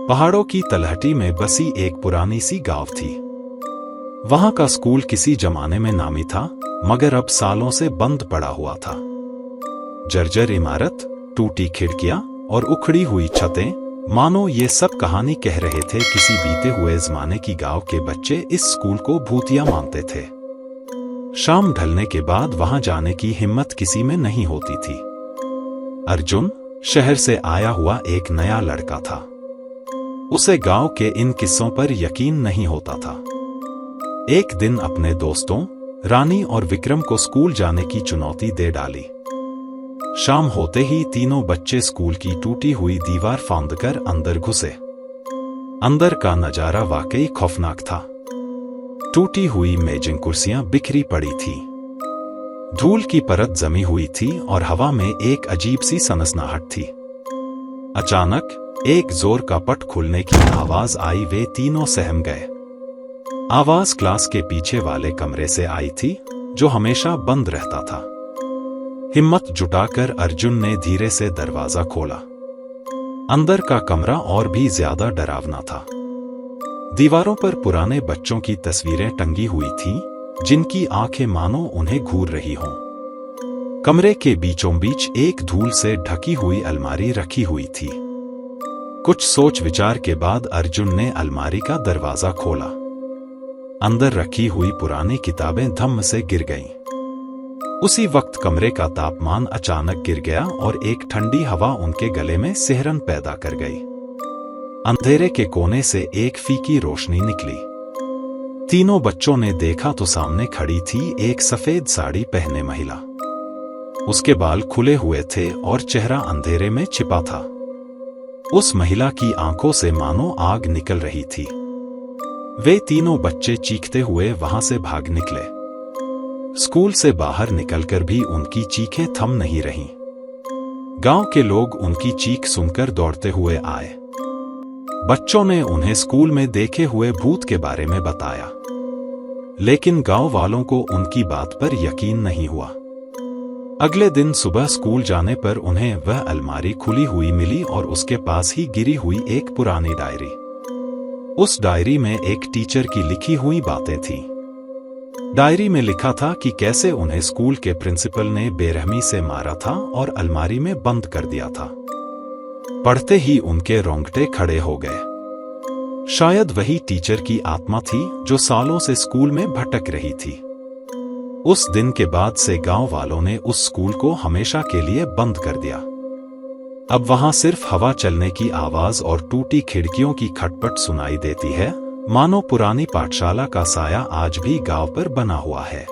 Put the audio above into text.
पहाड़ों की तलहटी में बसी एक पुरानी सी गांव थी। वहां का स्कूल किसी जमाने में नामी था, मगर अब सालों से बंद पड़ा हुआ था। जर्जर इमारत, टूटी खिड़कियां और उखड़ी हुई छतें, मानो ये सब कहानी कह रहे थे किसी बीते हुए जमाने की। गांव के बच्चे इस स्कूल को भूतिया मानते थे। शाम ढलने के बाद वहां जाने की हिम्मत किसी में नहीं होती थी। अर्जुन शहर से आया हुआ एक नया लड़का था। उसे गांव के इन किस्सों पर यकीन नहीं होता था। एक दिन अपने दोस्तों रानी और विक्रम को स्कूल जाने की चुनौती दे डाली। शाम होते ही तीनों बच्चे स्कूल की टूटी हुई दीवार फांदकर अंदर घुसे। अंदर का नजारा वाकई खौफनाक था। टूटी हुई मेजें, कुर्सियां बिखरी पड़ी थी, धूल की परत जमी हुई थी और हवा में एक अजीब सी सनसनाहट थी। अचानक एक जोर का पट खुलने की आवाज आई। वे तीनों सहम गए। आवाज क्लास के पीछे वाले कमरे से आई थी, जो हमेशा बंद रहता था। हिम्मत जुटाकर अर्जुन ने धीरे से दरवाजा खोला। अंदर का कमरा और भी ज्यादा डरावना था। दीवारों पर पुराने बच्चों की तस्वीरें टंगी हुई थीं, जिनकी आंखें मानो उन्हें घूर रही हों। कमरे के बीचों बीच एक धूल से ढकी हुई अलमारी रखी हुई थी। कुछ सोच विचार के बाद अर्जुन ने अलमारी का दरवाजा खोला। अंदर रखी हुई पुरानी किताबें धम्म से गिर गईं। उसी वक्त कमरे का तापमान अचानक गिर गया और एक ठंडी हवा उनके गले में सिहरन पैदा कर गई। अंधेरे के कोने से एक फीकी रोशनी निकली। तीनों बच्चों ने देखा तो सामने खड़ी थी एक सफेद साड़ी पहने महिला। उसके बाल खुले हुए थे और चेहरा अंधेरे में छिपा था। उस महिला की आंखों से मानो आग निकल रही थी। वे तीनों बच्चे चीखते हुए वहां से भाग निकले। स्कूल से बाहर निकलकर भी उनकी चीखें थम नहीं रहीं। गांव के लोग उनकी चीख सुनकर दौड़ते हुए आए। बच्चों ने उन्हें स्कूल में देखे हुए भूत के बारे में बताया, लेकिन गांव वालों को उनकी बात पर यकीन नहीं हुआ। अगले दिन सुबह स्कूल जाने पर उन्हें वह अलमारी खुली हुई मिली और उसके पास ही गिरी हुई एक पुरानी डायरी। उस डायरी में एक टीचर की लिखी हुई बातें थीं। डायरी में लिखा था कि कैसे उन्हें स्कूल के प्रिंसिपल ने बेरहमी से मारा था और अलमारी में बंद कर दिया था। पढ़ते ही उनके रोंगटे खड़े हो गए। शायद वही टीचर की आत्मा थी जो सालों से स्कूल में भटक रही थी। उस दिन के बाद से गांव वालों ने उस स्कूल को हमेशा के लिए बंद कर दिया। अब वहां सिर्फ हवा चलने की आवाज और टूटी खिड़कियों की खटपट सुनाई देती है, मानो पुरानी पाठशाला का साया आज भी गांव पर बना हुआ है।